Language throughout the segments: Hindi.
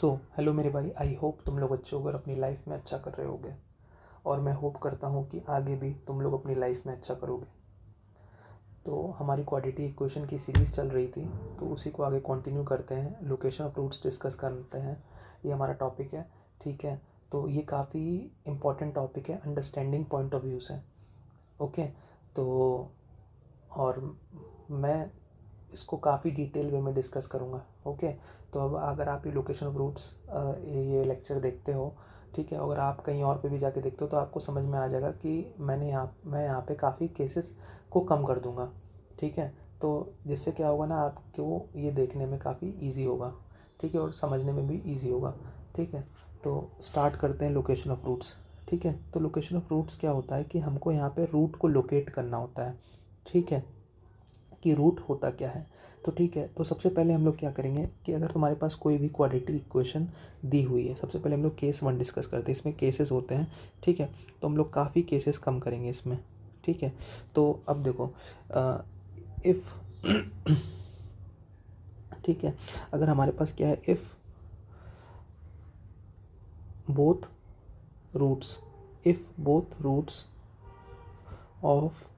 हेलो मेरे भाई, आई होप तुम लोग अच्छे होगे और अपनी लाइफ में अच्छा कर रहे होगे। और मैं होप करता हूँ कि आगे भी तुम लोग अपनी लाइफ में अच्छा करोगे। तो हमारी क्वाड्रेटिक इक्वेशन की सीरीज़ चल रही थी, तो उसी को आगे कंटिन्यू करते हैं। लोकेशन ऑफ रूट्स डिस्कस करते हैं, ये हमारा टॉपिक है। ठीक है, तो ये काफ़ी इम्पोर्टेंट टॉपिक है अंडरस्टैंडिंग पॉइंट ऑफ व्यू से। ओके, तो और मैं इसको काफ़ी डिटेल वे में डिस्कस करूँगा। ओके, तो अब अगर आप ये लोकेशन ऑफ रूट्स ये लेक्चर देखते हो, ठीक है, अगर आप कहीं और पे भी जाके देखते हो तो आपको समझ में आ जाएगा कि मैं यहाँ पे काफ़ी केसेस को कम कर दूँगा। ठीक है, तो जिससे क्या होगा ना, आपको ये देखने में काफ़ी ईजी होगा। ठीक है, और समझने में भी ईजी होगा। ठीक है, तो स्टार्ट करते हैं लोकेशन ऑफ रूट्स। ठीक है, तो लोकेशन ऑफ रूट्स क्या होता है कि हमको यहाँ पे रूट को लोकेट करना होता है। ठीक है, कि रूट होता क्या है। तो ठीक है, तो सबसे पहले हम लोग क्या करेंगे कि अगर तुम्हारे पास कोई भी क्वाड्रेटिक इक्वेशन दी हुई है, सबसे पहले हम लोग केस 1 डिस्कस करते हैं। इसमें केसेस होते हैं। ठीक है, तो हम लोग काफ़ी केसेस कम करेंगे इसमें। ठीक है, तो अब देखो, इफ़ ठीक है, अगर हमारे पास क्या है, if both roots if both roots of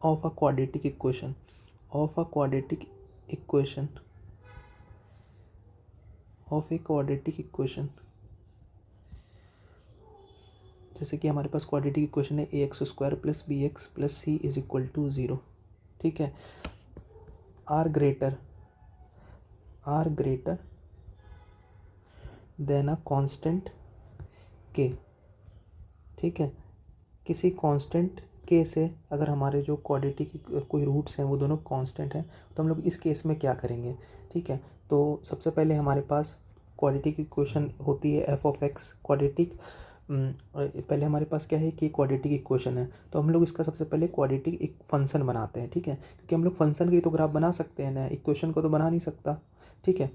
of a quadratic equation of a quadratic equation of a quadratic equation, जैसे कि हमारे पास क्वाड्रेटिक इक्वेशन है a x square plus b x plus c is equal to 0। ठीक है, are greater than a constant k. ठीक है, किसी कांस्टेंट के से अगर हमारे जो क्वाड्रेटिक कोई रूट्स हैं वो दोनों कांस्टेंट हैं, तो हम लोग इस केस में क्या करेंगे। ठीक है, तो सबसे पहले हमारे पास क्वाड्रेटिक इक्वेशन होती है एफ ऑफ एक्स क्वाड्रेटिक। पहले हमारे पास क्या है कि क्वाड्रेटिक इक्वेशन है, तो हम लोग इसका सबसे पहले क्वाड्रेटिक एक फंक्शन बनाते हैं। ठीक है, क्योंकि हम लोग फंक्शन की तो ग्राफ बना सकते हैं ना, इक्वेशन को तो बना नहीं सकता। ठीक है,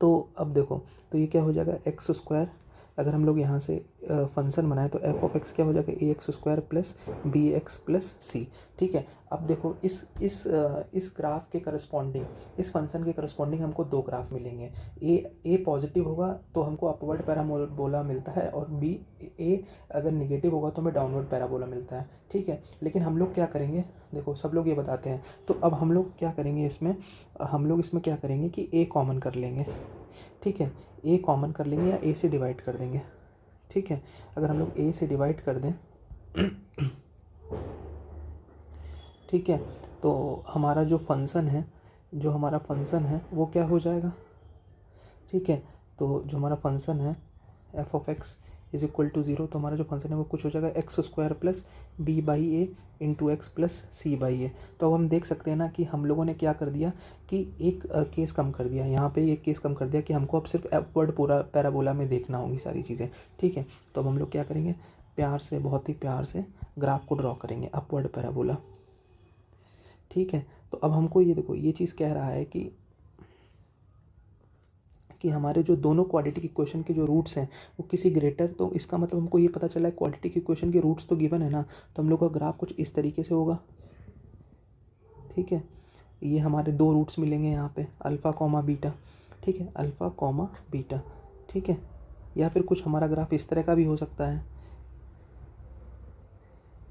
तो अब देखो, तो ये क्या हो जाएगा, एक्स स्क्वायर। अगर हम लोग यहाँ से फंक्शन बनाए तो एफ ऑफ एक्स क्या हो जाएगा, a x square plus b x plus c. ठीक है, अब देखो इस ग्राफ के करस्पॉन्डिंग, इस फंक्शन के करस्पॉन्डिंग हमको दो ग्राफ मिलेंगे। ए पॉजिटिव होगा तो हमको अपवर्ड पैराबोला मिलता है, और बी ए अगर निगेटिव होगा तो हमें डाउनवर्ड पैराबोला मिलता है। ठीक है, लेकिन हम लोग क्या करेंगे, देखो सब लोग ये बताते हैं, तो अब हम लोग क्या करेंगे इसमें, हम लोग इसमें क्या करेंगे कि ए कॉमन कर लेंगे। ठीक है, ए कॉमन कर लेंगे या ए से डिवाइड कर देंगे। ठीक है, अगर हम लोग ए से डिवाइड कर दें ठीक है, तो हमारा जो फंक्शन है वो क्या हो जाएगा। ठीक है, तो जो हमारा फंक्शन है f of x is equal to 0, तो हमारा जो फंक्शन है वो कुछ हो जाएगा x square plus b by a into x plus c by a. तो अब हम देख सकते हैं ना कि हम लोगों ने क्या कर दिया कि एक केस कम कर दिया, यहाँ पे एक केस कम कर दिया कि हमको अब सिर्फ अपवर्ड पूरा पैराबोला में देखना होगी सारी चीज़ें। ठीक है, तो अब हम लोग क्या करेंगे, बहुत ही प्यार से ग्राफ को ड्रॉ करेंगे अपवर्ड पैराबोला। ठीक है, तो अब हमको ये देखो, ये चीज़ कह रहा है कि हमारे जो दोनों क्वाड्रेटिक इक्वेशन के जो रूट्स हैं वो किसी ग्रेटर, तो इसका मतलब हमको ये पता चला है क्वाड्रेटिक इक्वेशन के रूट्स तो गिवन है ना, तो हम लोग का ग्राफ कुछ इस तरीके से होगा। ठीक है, ये हमारे दो रूट्स मिलेंगे यहाँ पे, अल्फ़ा कॉमा बीटा। ठीक है, अल्फ़ा कॉमा बीटा। ठीक है, या फिर कुछ हमारा ग्राफ इस तरह का भी हो सकता है,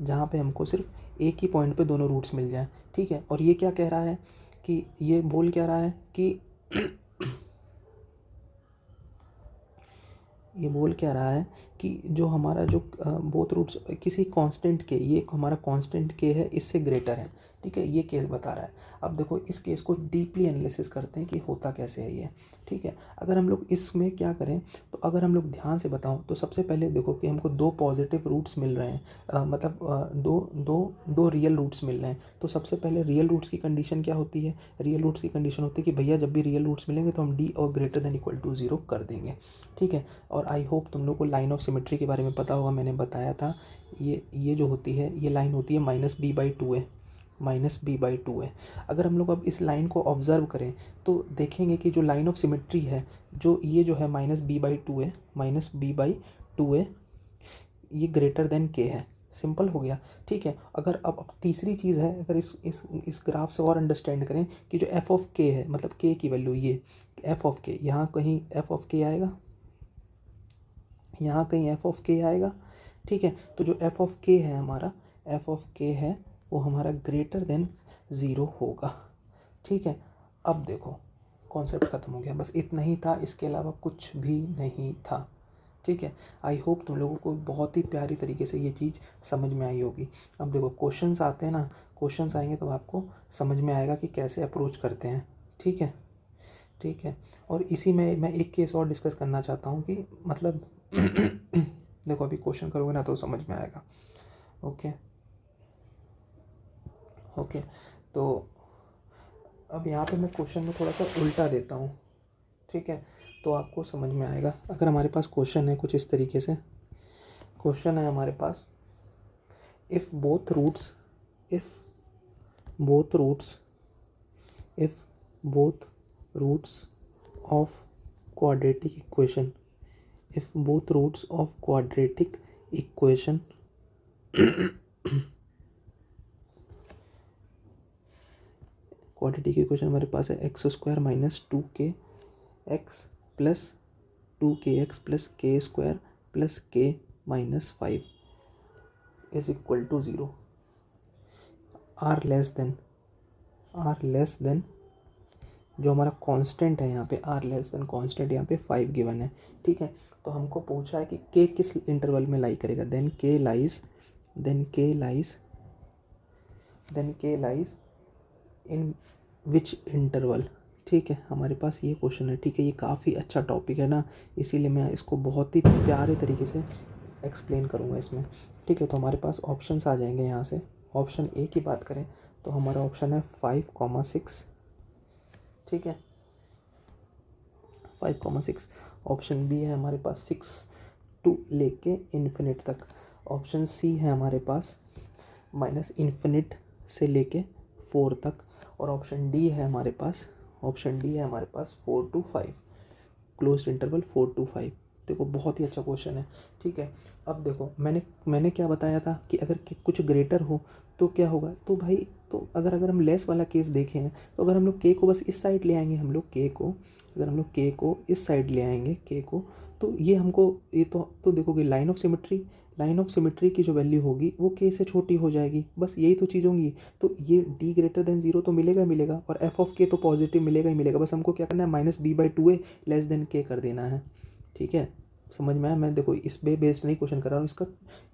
जहाँ पे हमको सिर्फ एक ही पॉइंट पे दोनों रूट्स मिल जाएं। ठीक है, और ये क्या कह रहा है कि ये बोल क्या रहा है कि ये बोल क्या रहा है कि जो हमारा जो बोथ रूट्स किसी कांस्टेंट के, ये हमारा कांस्टेंट के है, इससे ग्रेटर है। ठीक है, ये केस बता रहा है। अब देखो इस केस को डीपली एनालिसिस करते हैं कि होता कैसे है ये। ठीक है, अगर हम लोग इसमें क्या करें, तो अगर हम लोग ध्यान से बताऊं तो सबसे पहले देखो कि हमको दो पॉजिटिव रूट्स मिल रहे हैं, दो दो दो रियल रूट्स मिल रहे हैं। तो सबसे पहले रियल रूट्स की कंडीशन क्या होती है, रियल रूट्स की कंडीशन होती है कि भैया जब भी रियल रूट्स मिलेंगे तो हम डी और ग्रेटर देन इक्वल टू 0 कर देंगे। ठीक है, और आई होप तुम लोग को लाइन ऑफ सिमेट्री के बारे में पता होगा, मैंने बताया था। ये जो होती है, ये लाइन होती है -b/2a, -b/2a। अगर हम लोग अब इस लाइन को ऑब्जर्व करें तो देखेंगे कि जो लाइन ऑफ सिमेट्री है, जो है -b/2a, ये ग्रेटर देन के है। सिंपल हो गया। ठीक है, अगर अब तीसरी चीज़ है, अगर इस ग्राफ से और अंडरस्टैंड करें कि जो एफ ऑफ के है, मतलब के की वैल्यू, ये एफ ऑफ के, यहाँ कहीं एफ ऑफ के आएगा, यहाँ कहीं एफ ऑफ के आएगा, ठीक है। तो जो एफ ऑफ के है हमारा, एफ ऑफ के है वो हमारा ग्रेटर देन 0 होगा, ठीक है। अब देखो कॉन्सेप्ट ख़त्म हो गया, बस इतना ही था, इसके अलावा कुछ भी नहीं था, ठीक है। आई होप तुम लोगों को बहुत ही प्यारी तरीके से ये चीज़ समझ में आई होगी। अब देखो क्वेश्चंस आते हैं ना, क्वेश्चंस आएंगे तो आपको समझ में आएगा कि कैसे अप्रोच करते हैं, ठीक है, ठीक है। और इसी में मैं एक केस और डिस्कस करना चाहता हूँ कि मतलब देखो अभी क्वेश्चन करोगे ना तो समझ में आएगा, ओके ओके। तो अब यहाँ पे मैं क्वेश्चन में थोड़ा सा उल्टा देता हूँ, ठीक है, तो आपको समझ में आएगा। अगर हमारे पास क्वेश्चन है कुछ इस तरीके से, क्वेश्चन है हमारे पास, if both roots of quadratic equation, if both roots of quadratic equation quadratic equation हमारे पास है x square minus 2k x plus 2kx plus k square plus k minus 5 is equal to 0, are less than जो हमारा कांस्टेंट है यहाँ पे, आर लेस देन कांस्टेंट यहाँ पे 5 गिवन है, ठीक है। तो हमको पूछा है कि के किस इंटरवल में लाई करेगा, देन के लाइज इन विच इंटरवल, ठीक है। हमारे पास ये क्वेश्चन है, ठीक है। ये काफ़ी अच्छा टॉपिक है ना, इसीलिए मैं इसको बहुत ही प्यारे तरीके से एक्सप्लेन करूँगा इसमें, ठीक है। तो हमारे पास ऑप्शंस आ जाएंगे यहाँ से। ऑप्शन ए की बात करें तो हमारा ऑप्शन है 5,6, ठीक है, 5,6। ऑप्शन बी है हमारे पास 6 टू लेके इन्फिनिट तक। ऑप्शन सी है हमारे पास माइनस इन्फिनिट से लेके 4 तक। और ऑप्शन डी है हमारे पास 4 to 5, क्लोज्ड इंटरवल 4 to 5। देखो बहुत ही अच्छा क्वेश्चन है, ठीक है। अब देखो मैंने क्या बताया था कि अगर कुछ ग्रेटर हो तो क्या होगा, तो भाई तो अगर हम लेस वाला केस देखें तो अगर हम लोग के को बस इस साइड ले आएंगे, अगर हम लोग के को इस साइड ले आएंगे के को, तो ये हमको ये तो देखोगे लाइन ऑफ सिमेट्री की जो वैल्यू होगी वो के से छोटी हो जाएगी, बस यही तो चीज़ होंगी। तो ये d ग्रेटर देन 0 तो मिलेगा और एफ ऑफ के तो पॉजिटिव मिलेगा ही मिलेगा, बस हमको क्या करना है -b/2a लेस देन के कर देना है, ठीक है। समझ में आया? मैं देखो इस पे बेस्ड नहीं क्वेश्चन कर रहा हूँ,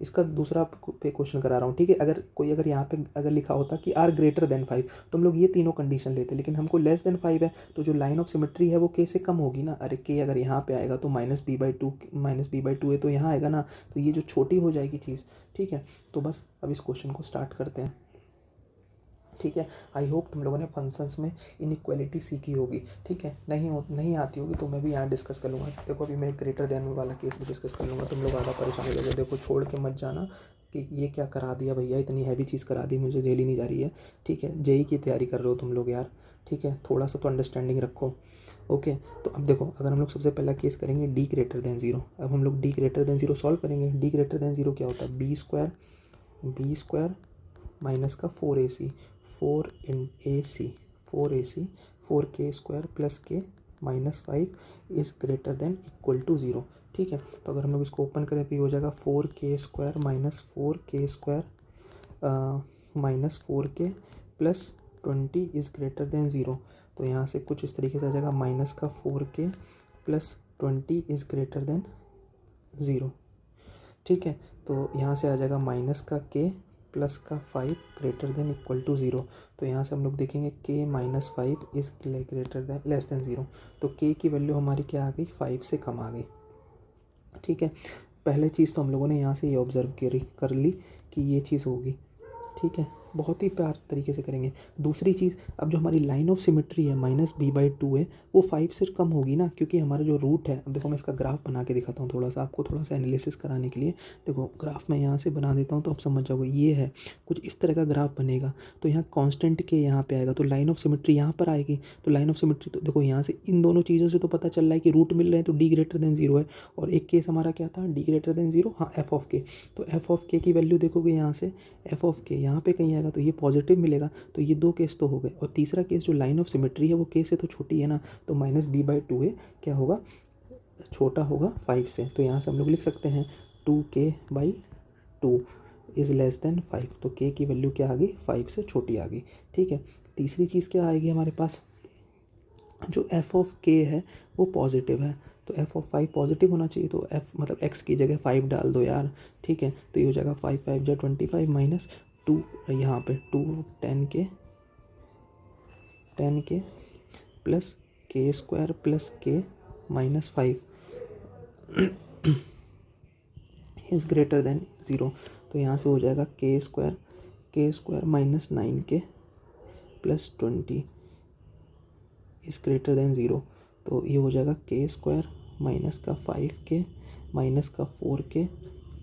इसका दूसरा पे क्वेश्चन करा रहा हूँ, ठीक है। अगर यहाँ पे अगर लिखा होता कि आर ग्रेटर देन 5 तो हम लोग ये तीनों कंडीशन लेते, लेकिन हमको लेस देन 5 है तो जो लाइन ऑफ सिमेट्री है वो के से कम होगी ना। अरे के अगर यहाँ पे आएगा तो -b/2 है तो यहाँ आएगा ना, तो ये जो छोटी हो जाएगी चीज़, ठीक है। तो बस अब इस क्वेश्चन को स्टार्ट करते हैं, ठीक है। आई होप तुम लोगों ने फंक्शंस में इनइक्वालिटी सीखी होगी, ठीक है। नहीं आती होगी तो मैं भी यहाँ डिस्कस कर लूँगा। देखो अभी मैं एक ग्रेटर देन वाला केस भी डिस्कस कर लूँगा, तुम लोग आधा परेशान हो जाओगे। देखो छोड़ के मत जाना कि ये क्या करा दिया भैया, इतनी हैवी चीज़ करा दी, मुझे झेली नहीं जा रही है, ठीक है। जेई की तैयारी कर रहे हो तुम लोग यार, ठीक है, थोड़ा सा तो अंडरस्टैंडिंग रखो, ओके। तो अब देखो अगर हम लोग सबसे पहला केस करेंगे d ग्रेटर देन 0। अब हम लोग d ग्रेटर देन 0 सॉल्व करेंगे। d ग्रेटर देन 0 क्या होता है, बी स्क्वायर माइनस का 4ac 4k square plus k minus 5 is greater than equal to 0, ठीक है। तो अगर हम लोग इसको ओपन करें तो ये हो जाएगा 4k square minus 4k plus 20 is greater then 0। तो यहाँ से कुछ इस तरीके से आ जाएगा माइनस का 4k plus 20 is greater then 0, ठीक है। तो यहाँ से आ जाएगा माइनस का k प्लस का 5 ग्रेटर देन इक्वल टू 0। तो यहाँ से हम लोग देखेंगे k minus 5 is greater than less than 0। तो k की वैल्यू हमारी क्या आ गई, 5 से कम आ गई, ठीक है। पहले चीज़ तो हम लोगों ने यहाँ से ये ऑब्ज़र्व कर ली कि ये चीज़ होगी, ठीक है। बहुत ही प्यार तरीके से करेंगे। दूसरी चीज़, अब जो हमारी लाइन ऑफ सिमेट्री है -b/2 है वो 5 से कम होगी ना, क्योंकि हमारा जो रूट है, अब देखो मैं इसका ग्राफ बना के दिखाता हूँ थोड़ा सा आपको, थोड़ा सा एनालिसिस कराने के लिए। देखो ग्राफ मैं यहाँ से बना देता हूँ तो आप समझ जाओगे। ये है कुछ इस तरह का ग्राफ बनेगा, तो यहाँ कॉन्स्टेंट के यहाँ पे आएगा तो लाइन ऑफ सिमेट्री यहाँ पर आएगी। तो लाइन ऑफ सिमेट्री तो देखो यहाँ से इन दोनों चीज़ों से तो पता चल रहा है कि रूट मिल रहे हैं, तो d ग्रेटर देन 0 है। और एक केस हमारा क्या था, d ग्रेटर देन 0, हाँ एफ ऑफ के। तो एफ ऑफ के की वैल्यू देखोगे यहाँ से, एफ ऑफ के यहाँ पे कहीं आएगा जाएगा तो ये पॉजिटिव मिलेगा। तो ये 2 केस तो हो गए। और तीसरा केस जो लाइन ऑफ सिमेट्री है वो के से तो छोटी है ना, तो -b/2a क्या होगा, छोटा होगा 5 से। तो यहाँ से हम लोग लिख सकते हैं 2k/2 इज़ लेस देन 5। तो k की वैल्यू क्या आ गई, 5 से छोटी आ गई। ठीक है, तीसरी चीज़ क्या आएगी हमारे पास, जो f ऑफ k है वो पॉजिटिव है, तो f ऑफ 5 पॉजिटिव होना चाहिए। तो f मतलब x की जगह 5 डाल दो यार। ठीक है, तो ये हो जाएगा 5 5 जा 25 माइनस 2, यहाँ पे 2 10 के plus k² plus k minus 5 is greater then 0। तो यहाँ से हो जाएगा k² minus 9k plus 20 is greater then 0। तो ये हो जाएगा k² माइनस का 5k माइनस का 4k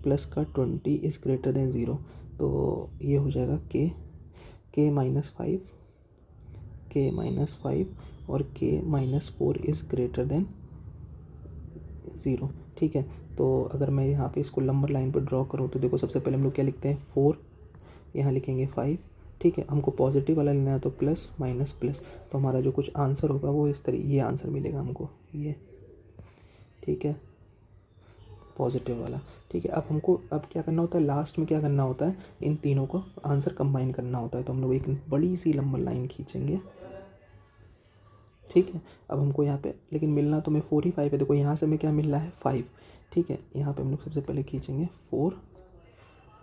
प्लस का 20 इज़ ग्रेटर देन 0। तो ये हो जाएगा k माइनस 5 और k minus 4 is greater then 0। ठीक है, तो अगर मैं यहाँ पे इसको नंबर लाइन पर ड्रॉ करूँ तो देखो, सबसे पहले हम लोग क्या लिखते हैं, 4, यहाँ लिखेंगे 5। ठीक है, हमको पॉजिटिव वाला लेना है तो प्लस माइनस प्लस, तो हमारा जो कुछ आंसर होगा वो इस तरह ये आंसर मिलेगा हमको, ये। ठीक है, पॉजिटिव वाला। ठीक है, अब हमको अब क्या करना होता है, लास्ट में क्या करना होता है, इन तीनों को आंसर कंबाइन करना होता है। तो हम लोग एक बड़ी सी लंबी लाइन खींचेंगे। ठीक है, अब हमको यहाँ पे लेकिन मिलना तो मैं 4 ही 5 है। देखो यहाँ से हमें क्या मिल रहा है, 5। ठीक है, यहाँ पे हम लोग सबसे पहले खींचेंगे 4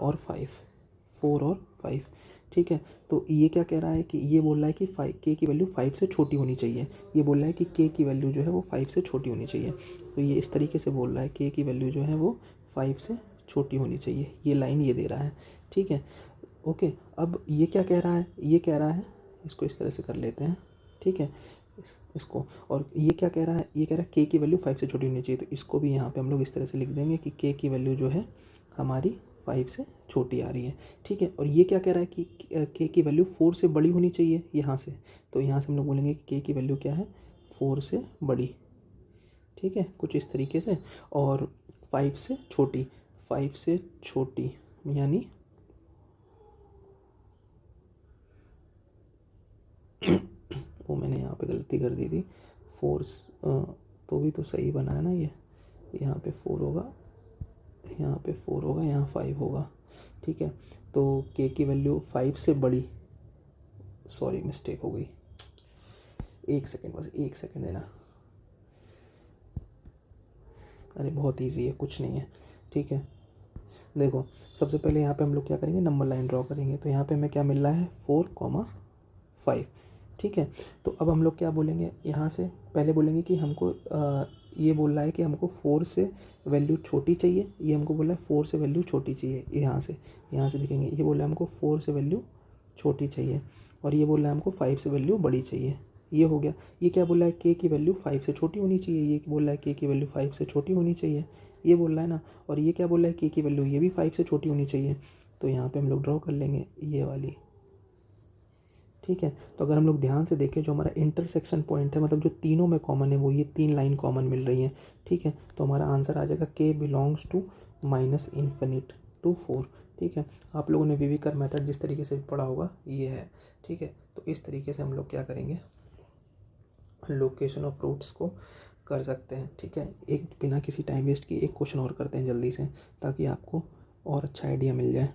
और 5। ठीक है, तो ये क्या कह रहा है कि ये बोल रहा है कि k की वैल्यू 5 से छोटी होनी चाहिए। ये बोल रहा है कि k की वैल्यू जो है वो 5 से छोटी होनी चाहिए। तो ये इस तरीके से बोल रहा है, k की वैल्यू जो है वो 5 से छोटी होनी चाहिए। ये लाइन ये दे रहा है। ठीक है, ओके। अब ये क्या कह रहा है, ये कह रहा है, इसको इस तरह से कर लेते हैं। ठीक है, इसको, और ये क्या कह रहा है, ये कह रहा है k की वैल्यू 5 से छोटी होनी चाहिए। तो इसको भी यहाँ पे हम लोग इस तरह से लिख देंगे कि k की वैल्यू जो है हमारी 5 से छोटी आ रही है। ठीक है, और ये क्या कह रहा है कि k की वैल्यू 4 से बड़ी होनी चाहिए यहाँ से। तो यहाँ से हम लोग बोलेंगे कि k की वैल्यू क्या है, 4 से बड़ी। ठीक है, कुछ इस तरीके से। और 5 से छोटी यानी वो मैंने यहाँ पे गलती कर दी थी, 4 तो भी तो सही बना है ना ये। यहाँ पे 4 होगा, यहाँ पे 4 होगा, यहाँ 5 होगा। ठीक है, तो k की वैल्यू 5 से बड़ी, सॉरी मिस्टेक हो गई, एक सेकंड, बस एक सेकंड देना। अरे बहुत इजी है, कुछ नहीं है। ठीक है, देखो सबसे पहले यहाँ पे हम लोग क्या करेंगे, नंबर लाइन ड्रॉ करेंगे। तो यहाँ पे हमें क्या मिल रहा है, 4,5। ठीक है, तो अब हम लोग क्या बोलेंगे, यहाँ से पहले बोलेंगे कि हमको ये बोल रहा है कि हमको 4 से वैल्यू छोटी चाहिए। ये हमको बोला है 4 से वैल्यू छोटी चाहिए। यहाँ से देखेंगे, ये बोला है हमको 4 से वैल्यू छोटी चाहिए, और ये बोल रहा है हमको 5 से वैल्यू बड़ी चाहिए। ये हो गया। ये क्या बोल रहा है, k की वैल्यू 5 से छोटी होनी चाहिए। ये बोल रहा है k की वैल्यू 5 से छोटी होनी चाहिए, ये बोल रहा है ना। और ये क्या बोल रहा है, k की वैल्यू ये भी 5 से छोटी होनी चाहिए। तो यहाँ पे हम लोग ड्रॉ कर लेंगे ये वाली। ठीक है, तो अगर हम लोग ध्यान से देखें, जो हमारा इंटरसेक्शन पॉइंट है, मतलब जो तीनों में कॉमन है, वो ये 3 लाइन कॉमन मिल रही हैं। ठीक है, तो हमारा आंसर आ जाएगा k बिलोंग्स टू -∞ to 4। ठीक है, आप लोगों ने विविकर मेथड जिस तरीके से पढ़ा होगा ये है। ठीक है, तो इस तरीके से हम लोग क्या करेंगे, लोकेशन ऑफ रूट्स को कर सकते हैं। ठीक है, एक बिना किसी टाइम वेस्ट किए एक क्वेश्चन और करते हैं जल्दी से, ताकि आपको और अच्छा आइडिया मिल जाए।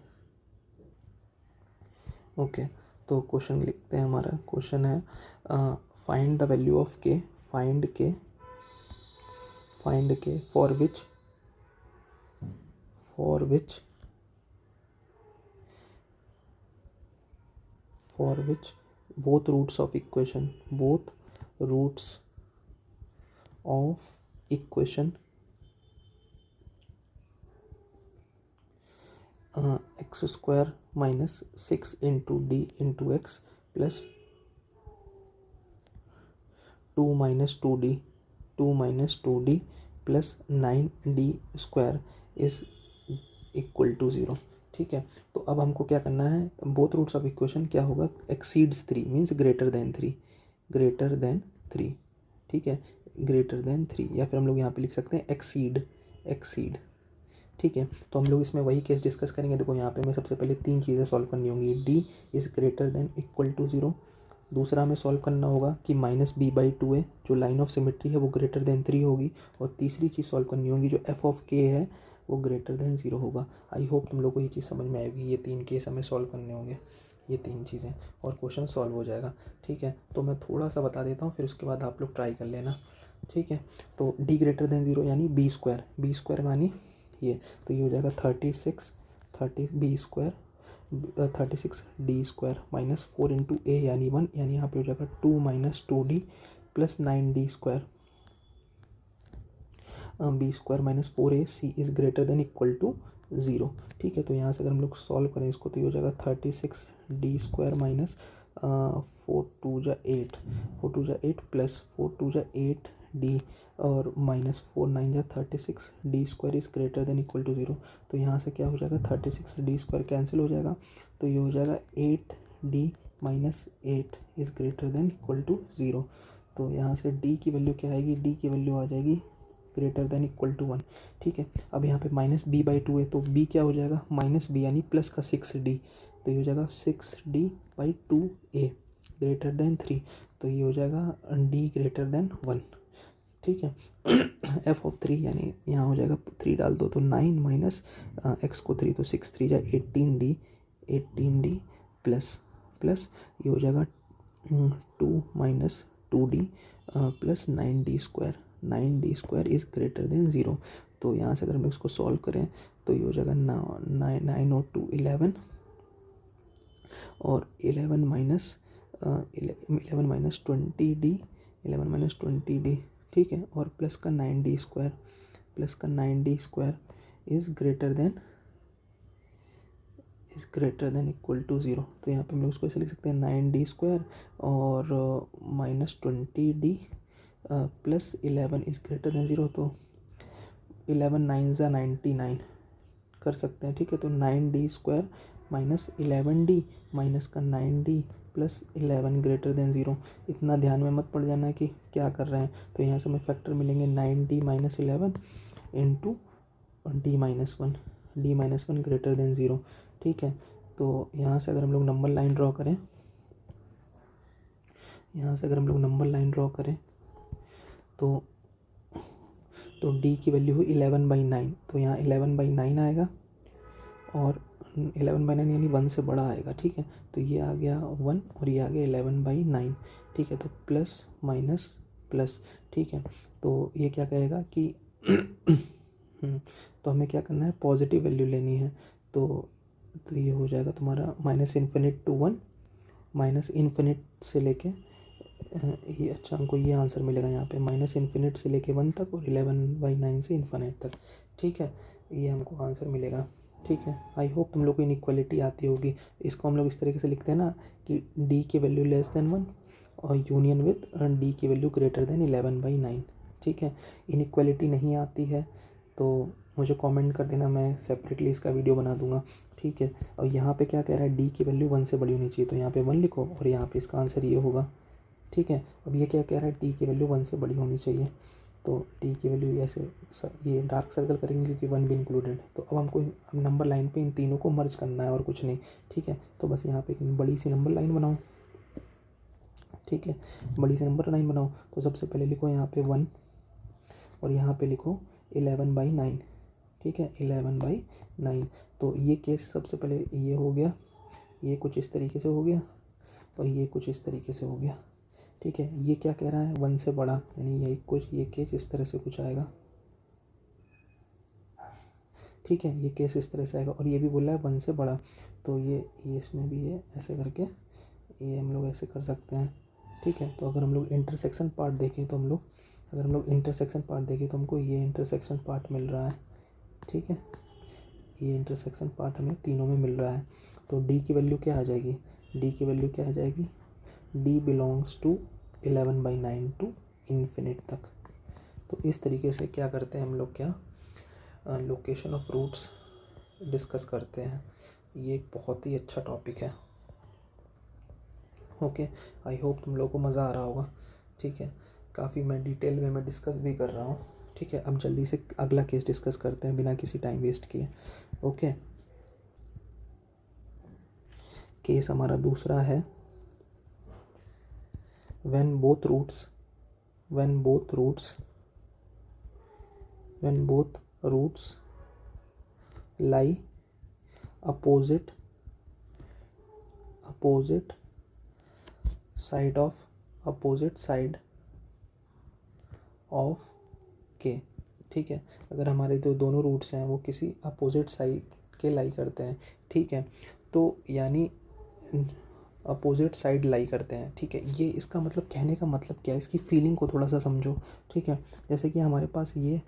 ओके, तो क्वेश्चन लिखते हैं। हमारा क्वेश्चन है find the value of k, find k for which both roots of equation x square minus 6 into d into x plus 2 minus 2d plus 9d square is equal to 0। ठीक है, तो अब हमको क्या करना है, बोथ रूट्स ऑफ इक्वेशन क्या होगा, एक्सीड्स 3 मीन्स ग्रेटर देन 3। ठीक है, ग्रेटर देन 3, या फिर हम लोग यहाँ पे लिख सकते हैं एक्सीड। ठीक है। तो हम लोग इसमें वही केस डिस्कस करेंगे। देखो यहाँ पे हमें सबसे पहले 3 चीज़ें सॉल्व करनी होंगी। D is greater than equal to 0। दूसरा हमें सॉल्व करना होगा कि -b/2 है, जो लाइन ऑफ सिमेट्री है वो ग्रेटर देन 3 होगी। और तीसरी चीज़ सॉल्व करनी होगी जो एफ ऑफ के है वो ग्रेटर देन 0 होगा। आई होप तुम लोग को ये चीज़ समझ में आएगी। ये 3 केस हमें सॉल्व करने होंगे, ये 3 चीज़ें, और क्वेश्चन सॉल्व हो जाएगा। ठीक है, तो मैं थोड़ा सा बता देता हूँ, फिर उसके बाद आप लोग ट्राई कर लेना। ठीक है, तो डी ग्रेटर देन 0 यानी बी स्क्वायर मानी ये, तो ये हो जाएगा 36 D square minus 4 into a यानी 1, यानी यहाँ पे हो जाएगा 2 minus 2d plus 9d square. B square minus 4a c is greater than equal to 0। ठीक है, तो यहाँ से अगर हम लोग सॉल्व करें इसको तो ये हो जाएगा 36 D square minus 4 2 8 plus 4 2 8 D और minus 4 9 36 D square is greater than equal to 0। तो यहाँ से क्या हो जाएगा, 36 डी स्क्वायर कैंसिल हो जाएगा, तो ये हो जाएगा 8d minus 8 is greater than equal to 0। तो यहाँ से d की वैल्यू क्या आएगी, d की वैल्यू आ जाएगी ग्रेटर देन इक्वल टू 1। ठीक है, अब यहाँ पे -b/2 है तो b क्या हो जाएगा, -b यानी प्लस का 6d, तो ये हो जाएगा 6d/2a ग्रेटर देन 3, तो ये हो जाएगा d ग्रेटर देन 1। ठीक है, एफ ऑफ 3 यानी यहाँ हो जाएगा 3 डाल दो तो 9 माइनस एक्स को 3 तो 6 3 जा 18d प्लस ये हो जाएगा 2 minus 2d plus 9d square is greater then 0। तो यहाँ से अगर हम इसको सॉल्व करें तो ये हो जाएगा 9 और 2 11 और 11 माइनस 20d। ठीक है, और प्लस का 9d square is greater than equal to 0। तो यहाँ पे हम लोग उसको ऐसे लिख सकते हैं 9d स्क्वायर और -20d plus 11 is greater then 0। तो 11 9 ज़ा 99 कर सकते हैं। ठीक है, तो 9d square minus 11d minus का 9d प्लस 11 ग्रेटर देन 0। इतना ध्यान में मत पड़ जाना कि क्या कर रहे हैं। तो यहाँ से हमें फैक्टर मिलेंगे 9d minus 11 into d minus 1 greater than 0। ठीक है, तो यहाँ से अगर हम लोग नंबर लाइन ड्रॉ करें तो d की वैल्यू हुई 11/9, तो यहाँ 11/9 आएगा और 11/9 यानी 1 से बड़ा आएगा। ठीक है, तो ये आ गया 1 और ये आ गया 11/9। ठीक है, तो प्लस माइनस प्लस। ठीक है, तो ये क्या कहेगा कि तो हमें क्या करना है, पॉजिटिव वैल्यू लेनी है। तो ये हो जाएगा तुम्हारा -∞ to 1, -∞ से लेके ये, अच्छा हमको ये आंसर मिलेगा यहाँ पे -∞ से लेके 1 तक और 11/9 से इन्फिनिट तक। ठीक है, ये हमको आंसर मिलेगा। ठीक है, आई होप तुम लोग को इनइक्वालिटी आती होगी। इसको हम लोग इस तरीके से लिखते हैं ना कि d की वैल्यू लेस देन 1 और यूनियन विद d की वैल्यू ग्रेटर देन 11/9। ठीक है, इनइक्वालिटी नहीं आती है तो मुझे कमेंट कर देना, मैं सेपरेटली इसका वीडियो बना दूंगा। ठीक है, और यहाँ पे क्या कह रहा है, d की वैल्यू 1 से बड़ी होनी चाहिए, तो यहाँ पे 1 लिखो और यहाँ पे इसका आंसर ये होगा। ठीक है, अब ये क्या कह रहा है, d की वैल्यू 1 से बड़ी होनी चाहिए, तो d की वैल्यू ऐसे ये डार्क सर्कल करेंगे क्योंकि 1 भी इंक्लूडेड। तो अब हमको नंबर लाइन पे इन तीनों को मर्ज करना है और कुछ नहीं। ठीक है, तो बस यहाँ पे एक बड़ी सी नंबर लाइन बनाओ। ठीक है, बड़ी सी नंबर लाइन बनाओ, तो सबसे पहले लिखो यहाँ पे 1 और यहाँ पे लिखो 11/9। ठीक है, 11/9। तो ये केस सबसे पहले ये हो गया, ये कुछ इस तरीके से हो गया और ये कुछ इस तरीके से हो गया। ठीक है, ये क्या कह रहा है, 1 से बड़ा, यानी ये केस इस तरह से कुछ आएगा। ठीक है, ये केस इस तरह से आएगा और ये भी बोला है 1 से बड़ा, तो ये इसमें भी है ऐसे करके, ये हम लोग ऐसे कर सकते हैं। ठीक है, तो अगर हम लोग इंटरसेक्शन पार्ट देखें तो हमको ये इंटरसेक्शन पार्ट मिल रहा है। ठीक है, ये इंटरसेक्शन पार्ट हमें तीनों में मिल रहा है। तो d की वैल्यू क्या आ जाएगी, d belongs to 11/9 to infinite तक। तो इस तरीके से क्या करते हैं हम लोग, क्या लोकेशन ऑफ रूट्स डिस्कस करते हैं। ये एक बहुत ही अच्छा टॉपिक है। ओके, आई होप तुम लोगों को मज़ा आ रहा होगा। ठीक है, काफ़ी मैं डिटेल में डिस्कस भी कर रहा हूँ। ठीक है, अब जल्दी से अगला केस डिस्कस करते हैं बिना किसी टाइम वेस्ट किए। ओके, केस हमारा दूसरा है when both roots lie opposite side of k। ठीक है, अगर हमारे जो दोनों रूट्स हैं वो किसी अपोजिट साइड के लाई करते हैं, ठीक है, तो यानी अपोजिट साइड लाई करते हैं, ठीक है। ये इसका मतलब, कहने का मतलब क्या है, इसकी फीलिंग को थोड़ा सा समझो, ठीक है। जैसे कि हमारे पास ये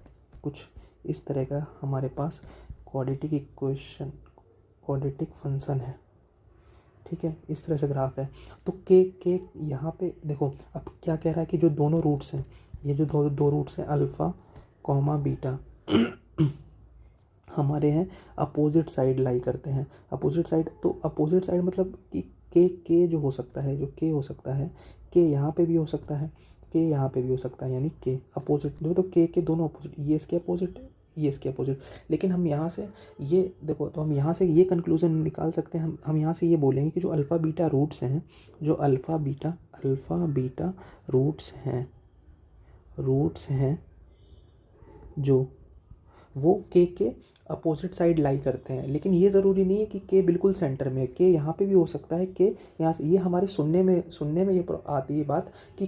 कुछ इस तरह का हमारे पास क्वाड्रेटिक फंक्शन है, ठीक है, इस तरह से ग्राफ है। तो के यहाँ पे देखो, अब क्या कह रहा है कि जो दोनों रूट्स हैं, ये जो दो रूट्स हैं अल्फ़ा कॉमा बीटा हमारे हैं अपोजिट साइड लाई करते हैं। अपोजिट साइड, तो अपोजिट साइड मतलब कि के जो हो सकता है, जो के हो सकता है, के यहाँ पे भी हो सकता है, के यहाँ पे भी हो सकता है, यानी के अपोजिट, तो के दोनों अपोजिट, ये इसके अपोजिट, ये इसके अपोजिट। लेकिन हम यहाँ से ये देखो, तो हम यहाँ से ये कंक्लूज़न निकाल सकते हैं, हम यहाँ से ये बोलेंगे कि जो अल्फ़ा बीटा रूट्स हैं, जो अल्फ़ा बीटा रूट्स हैं जो वो के अपोजिट साइड लाई करते हैं। लेकिन ये ज़रूरी नहीं है कि के बिल्कुल सेंटर में, के यहाँ पे भी हो सकता है, के यहाँ से, ये हमारे सुनने में ये आती है बात कि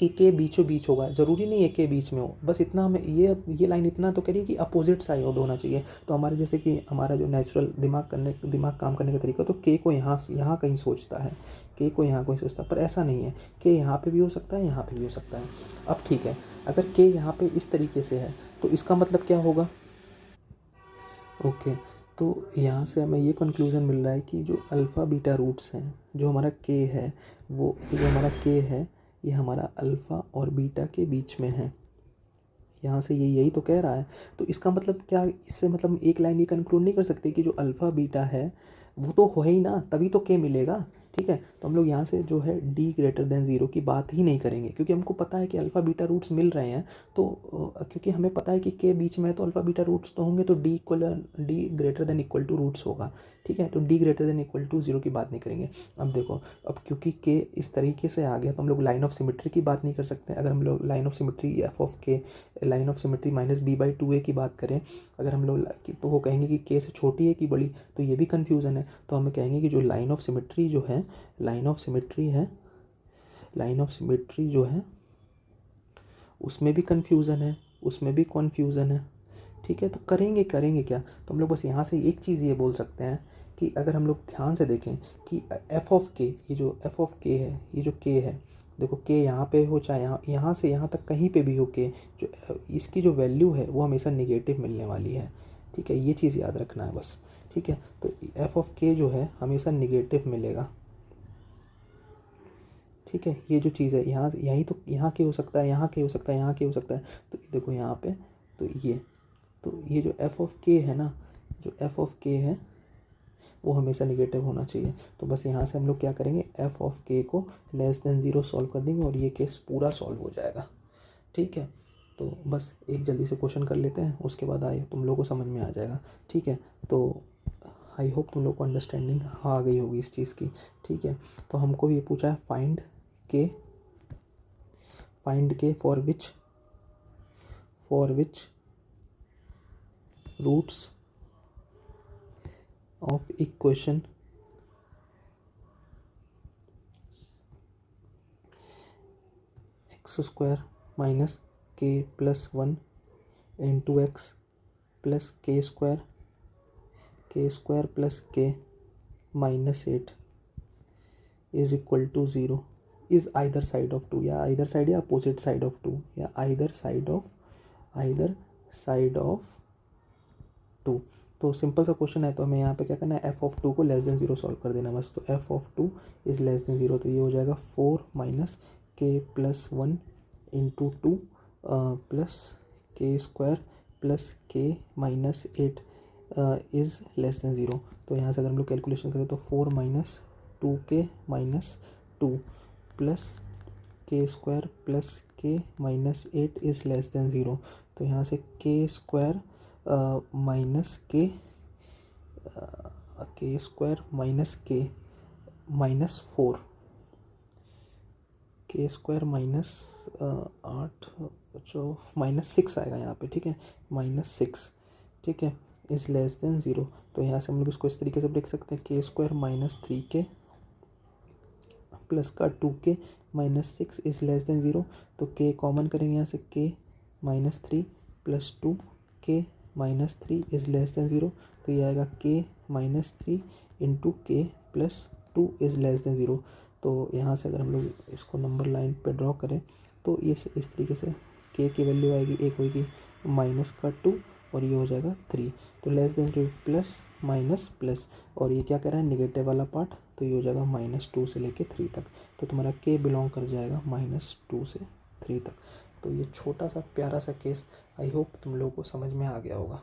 के बीचों बीच होगा, ज़रूरी नहीं है के बीच में हो, बस इतना हमें ये लाइन इतना तो करिए कि अपोजिट साइड होना चाहिए। तो हमारे जैसे कि हमारा जो नेचुरल दिमाग काम करने का तरीका, तो के को यहाँ कहीं सोचता है, के को यहाँ कहीं सोचता है, पर ऐसा नहीं है, के यहाँ पे भी हो सकता है, यहाँ पे भी हो सकता है। अब ठीक है, अगर के यहाँ पे इस तरीके से है तो इसका मतलब क्या होगा? ओके, तो यहाँ से हमें ये कंक्लूज़न मिल रहा है कि जो अल्फ़ा बीटा रूट्स हैं, जो हमारा के है, वो जो हमारा के है, ये हमारा अल्फ़ा और बीटा के बीच में है। यहाँ से ये यही तो कह रहा है। तो इसका मतलब क्या, इससे मतलब एक लाइन ये कंक्लूड नहीं कर सकते कि जो अल्फ़ा बीटा है वो तो हो ही ना, तभी तो के मिलेगा, ठीक है। तो हम लोग यहाँ से जो है d>0 की बात ही नहीं करेंगे, क्योंकि हमको पता है कि अल्फ़ा बीटा रूट्स मिल रहे हैं। तो क्योंकि हमें पता है कि के बीच में है तो अल्फ़ा बीटा रूट्स तो होंगे, तो d= रूट्स होगा, ठीक है। तो d=0 की बात नहीं करेंगे। अब देखो, अब क्योंकि के इस तरीके से आ गया तो हम लोग लाइन ऑफ सिमेट्री की बात नहीं कर सकते। अगर हम लोग line of symmetry line of symmetry -b/2a की बात करें, अगर हम लोग, तो वो कहेंगे कि के से छोटी है कि बड़ी, तो ये भी कन्फ्यूज़न है। तो हमें कहेंगे कि जो लाइन ऑफ सिमेट्री जो है, लाइन ऑफ सिमेट्री जो है उसमें भी कन्फ्यूज़न है, ठीक है। तो करेंगे क्या, तो हम लोग बस यहाँ से एक चीज़ ये बोल सकते हैं कि अगर हम लोग ध्यान से देखें कि एफ ऑफ के, ये जो एफ ऑफ के है, ये जो के है, देखो के यहाँ पे हो चाहे यहाँ से यहाँ तक कहीं पे भी हो, के जो इसकी जो वैल्यू है वो हमेशा निगेटिव मिलने वाली है, ठीक है। ये चीज़ याद रखना है बस, ठीक है। तो एफ ऑफ के जो है हमेशा निगेटिव मिलेगा, ठीक है। ये जो चीज़ है यहाँ के हो सकता है, यहाँ के हो सकता है, यहाँ के हो सकता है। तो देखो यहाँ पे, तो ये जो एफ ऑफ के है ना, जो एफ ऑफ के है वो हमेशा निगेटिव होना चाहिए। तो बस यहाँ से हम लोग क्या करेंगे, एफ ऑफ के को <0 सॉल्व कर देंगे और ये केस पूरा सॉल्व हो जाएगा, ठीक है। तो बस एक जल्दी से क्वेश्चन कर लेते हैं, उसके बाद तुम लोगों को समझ में आ जाएगा, ठीक है। तो आई होप तुम लोग को अंडरस्टैंडिंग आ गई होगी इस चीज़ की, ठीक है। तो हमको ये पूछा है find k for which roots of equation x² minus k plus 1 into x plus k² plus k minus 8 is equal to 0 is either side of 2, या either side या opposite side of 2, या either side of 2। तो सिंपल सा क्वेश्चन है, तो हमें यहाँ पे क्या करना है, एफ ऑफ 2 को <0 सॉल्व कर देना बस। तो एफ ऑफ 2 इज़ <0, तो ये हो जाएगा 4 माइनस के plus 1 into 2 plus k² plus k minus 8 is <0। तो यहाँ से अगर हम लोग कैलकुलेशन करें तो 4 minus 2k minus 2 plus k square plus k minus 8 is less than 0। तो यहाँ से के स्क्वायर माइनस के स्क्वायर माइनस के माइनस 4, के स्क्वायर माइनस 8 जो माइनस 6 आएगा यहाँ पे, ठीक है, -6, ठीक है, इज़ लेस देन 0। तो यहाँ से हम लोग इसको इस तरीके से लिख सकते हैं, के स्क्वायर -3k प्लस का 2k -6 इज़ लेस देन 0। तो k कॉमन करेंगे यहाँ से, k -3 plus 2k -3 is less than 0। तो ये आएगा k -3 into k plus 2 is less than 0। तो यहाँ से अगर हम लोग इसको नंबर लाइन पे ड्रॉ करें तो ये इस तरीके से k की वैल्यू आएगी, एक होगी माइनस का 2 और ये हो जाएगा 3। तो less than plus minus plus, और ये क्या कह रहा है, नेगेटिव वाला पार्ट, तो ये हो जाएगा -2 से लेके 3 तक। तो तुम्हारा k बिलोंग कर जाएगा -2 से 3 तक। तो ये छोटा सा प्यारा सा केस, आई होप तुम लोगों को समझ में आ गया होगा,